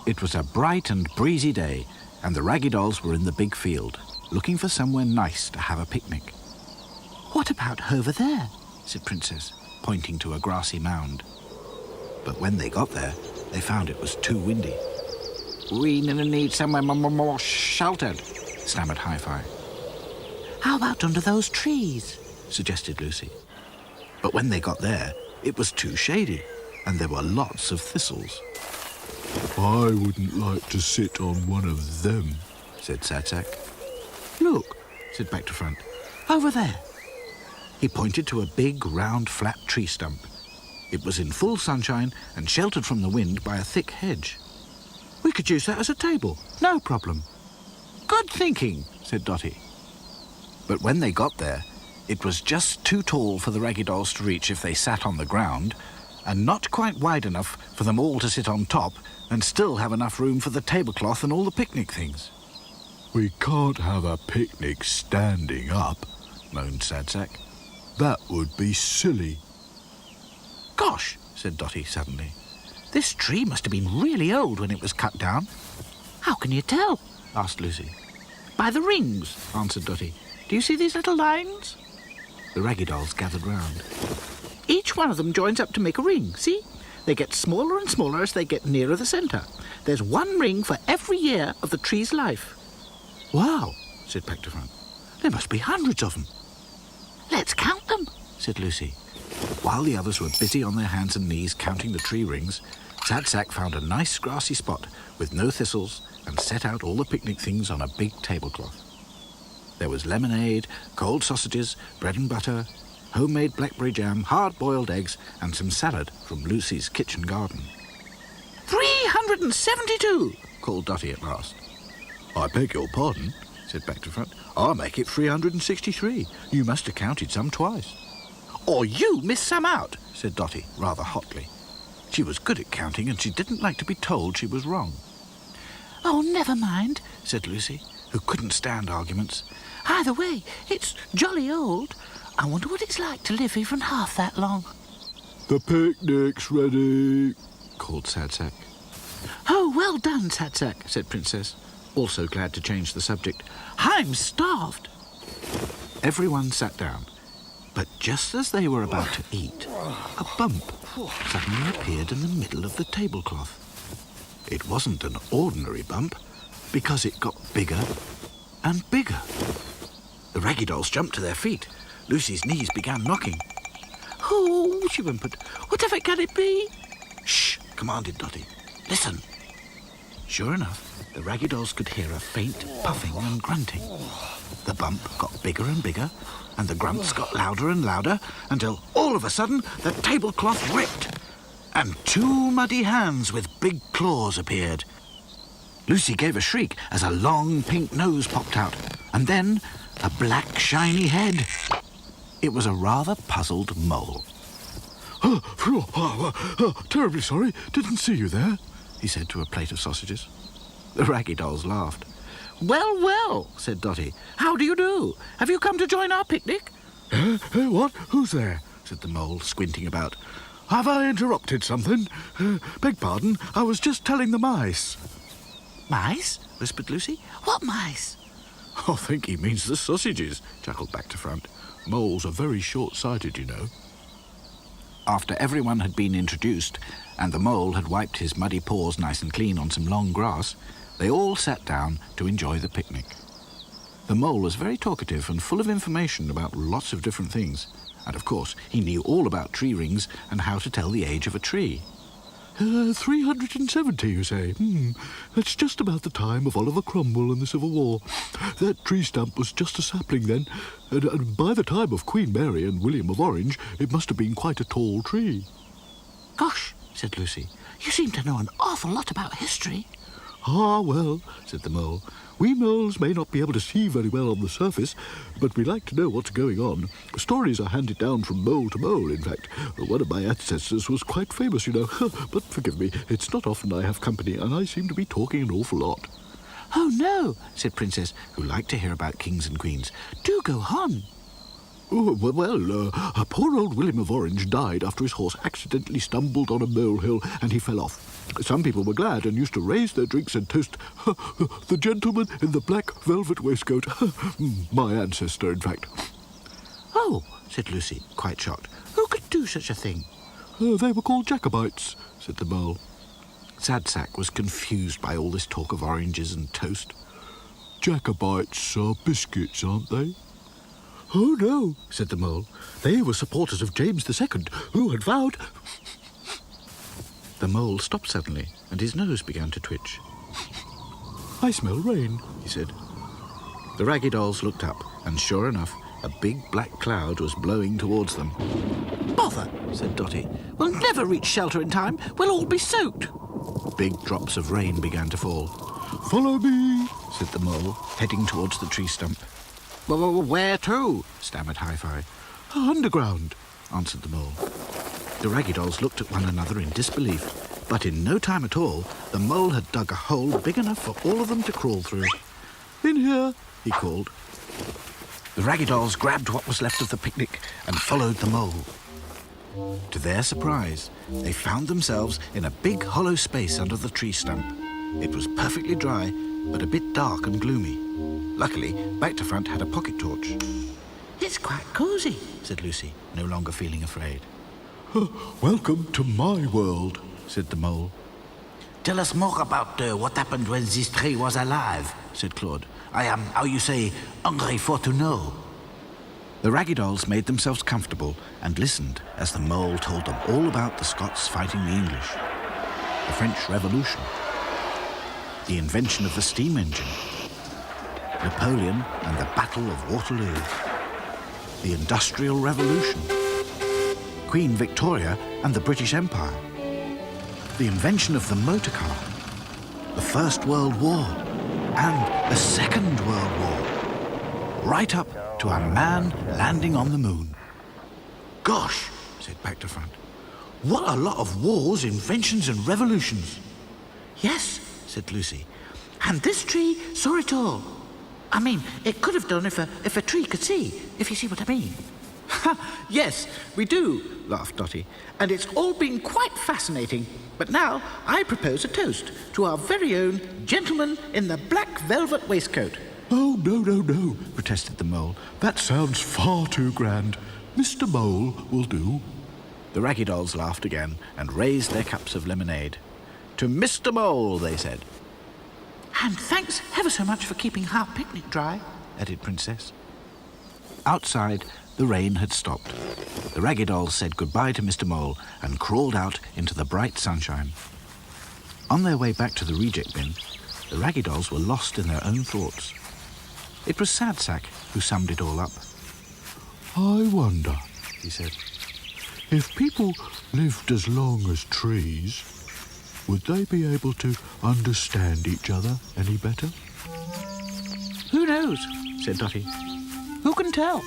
It was a bright and breezy day, and the Raggy Dolls were in the big field, looking for somewhere nice to have a picnic. "What about over there?" said Princess, pointing to a grassy mound. But when they got there, they found it was too windy. "We need somewhere more sheltered," stammered Hi-Fi. "How about under those trees?" suggested Lucy. But when they got there, it was too shady, and there were lots of thistles. "I wouldn't like to sit on one of them," said Sadsack. "Look," said Back to Front. "over there." He pointed to a big, round, flat tree stump. It was in full sunshine and sheltered from the wind by a thick hedge. "We could use that as a table. No problem." "Good thinking," said Dotty. But when they got there, it was just too tall for the Raggy Dolls to reach if they sat on the ground, and not quite wide enough for them all to sit on top and still have enough room for the tablecloth and all the picnic things. "We can't have a picnic standing up," moaned Sadsack. "That would be silly." "Gosh," said Dotty suddenly. "This tree must have been really old when it was cut down." "How can you tell?" asked Lucy. "By the rings," answered Dotty. "Do you see these little lines?" The Raggy Dolls gathered round. "Each one of them joins up to make a ring, see? They get smaller and smaller as they get nearer the centre. There's one ring for every year of the tree's life." "Wow," said Back to Front. "There must be hundreds of them." "Let's count them," said Lucy. While the others were busy on their hands and knees counting the tree rings, Sadsack found a nice grassy spot with no thistles and set out all the picnic things on a big tablecloth. There was lemonade, cold sausages, bread and butter, homemade blackberry jam, hard-boiled eggs, and some salad from Lucy's kitchen garden. 372, called Dotty at last. "I beg your pardon," said Back to Front. "I'll make it 363. You must have counted some twice." "Or you missed some out," said Dotty, rather hotly. She was good at counting, and she didn't like to be told she was wrong. "Oh, never mind," said Lucy, who couldn't stand arguments. "Either way, it's jolly old. I wonder what it's like to live even half that long." "The picnic's ready," called Sadsack. "Oh, well done, Sadsack," said Princess, also glad to change the subject. "I'm starved." Everyone sat down, but just as they were about to eat, a bump suddenly appeared in the middle of the tablecloth. It wasn't an ordinary bump, because it got bigger and bigger. The Raggy Dolls jumped to their feet. Lucy's knees began knocking. "Oh," she whimpered, "whatever can it be?" "Shh," commanded Dotty. "Listen." Sure enough, the Raggy Dolls could hear a faint puffing and grunting. The bump got bigger and bigger, and the grunts got louder and louder, until all of a sudden the tablecloth ripped, and two muddy hands with big claws appeared. Lucy gave a shriek as a long pink nose popped out, and then a black shiny head. It was a rather puzzled mole. Terribly sorry, didn't see you there," he said to a plate of sausages. The Raggy Dolls laughed. "Well, well," said Dotty. "How do you do? Have you come to join our picnic?" What? Who's there?" said the mole, squinting about. "Have I interrupted something? Beg pardon, I was just telling the mice." "Mice?" whispered Lucy. "What mice?" "I think he means the sausages," chuckled Back to Front. "Moles are very short-sighted, you know." After everyone had been introduced, and the mole had wiped his muddy paws nice and clean on some long grass, they all sat down to enjoy the picnic. The mole was very talkative and full of information about lots of different things, and of course he knew all about tree rings and how to tell the age of a tree. 370, you say? That's just about the time of Oliver Cromwell and the Civil War. That tree stump was just a sapling then, and by the time of Queen Mary and William of Orange, it must have been quite a tall tree." "Gosh," said Lucy, "you seem to know an awful lot about history." "Ah, well," said the mole, "we moles may not be able to see very well on the surface, but we like to know what's going on. Stories are handed down from mole to mole, in fact. One of my ancestors was quite famous, you know. But forgive me, it's not often I have company, and I seem to be talking an awful lot." "Oh, no," said Princess, who liked to hear about kings and queens. "Do go on." Oh, well, poor old William of Orange died after his horse accidentally stumbled on a molehill and he fell off. Some people were glad and used to raise their drinks and toast the gentleman in the black velvet waistcoat. My ancestor, in fact. Oh, said Lucy, quite shocked. Who could do such a thing? They were called Jacobites, said the mole. Sadsack was confused by all this talk of oranges and toast. Jacobites are biscuits, aren't they? Oh, no, said the mole. They were supporters of James II, who had vowed... The mole stopped suddenly, and his nose began to twitch. I smell rain, he said. The Raggy Dolls looked up, and sure enough, a big black cloud was blowing towards them. Bother, said Dotty. We'll never reach shelter in time. We'll all be soaked. Big drops of rain began to fall. Follow me, said the mole, heading towards the tree stump. Well, where to? Stammered Hi-Fi. Underground, answered the mole. The Raggy Dolls looked at one another in disbelief, but in no time at all, the mole had dug a hole big enough for all of them to crawl through. In here, he called. The Raggy Dolls grabbed what was left of the picnic and followed the mole. To their surprise, they found themselves in a big hollow space under the tree stump. It was perfectly dry, but a bit dark and gloomy. Luckily, Back to Front had a pocket torch. It's quite cosy, said Lucy, no longer feeling afraid. Welcome to my world, said the mole. Tell us more about what happened when this tree was alive, said Claude. I am, how you say, hungry for to know. The Raggy Dolls made themselves comfortable and listened as the mole told them all about the Scots fighting the English, the French Revolution, the invention of the steam engine, Napoleon and the Battle of Waterloo, the Industrial Revolution, Queen Victoria and the British Empire, the invention of the motor car, the First World War, and the Second World War, right up to a man landing on the moon. Gosh, said Back to Front. What a lot of wars, inventions and revolutions. Yes, said Lucy. And this tree saw it all. I mean, it could have done if a tree could see, if you see what I mean. Yes, we do, laughed Dotty. And it's all been quite fascinating. But now I propose a toast to our very own gentleman in the black velvet waistcoat. Oh, no, protested the mole. That sounds far too grand. Mr. Mole will do. The Raggy Dolls laughed again and raised their cups of lemonade. To Mr. Mole, they said. And thanks ever so much for keeping our picnic dry, added Princess. Outside, the rain had stopped. The Raggy Dolls said goodbye to Mr. Mole and crawled out into the bright sunshine. On their way back to the reject bin, the Raggy Dolls were lost in their own thoughts. It was Sadsack who summed it all up. I wonder, he said, if people lived as long as trees, would they be able to understand each other any better? Who knows, said Dotty. Who can tell?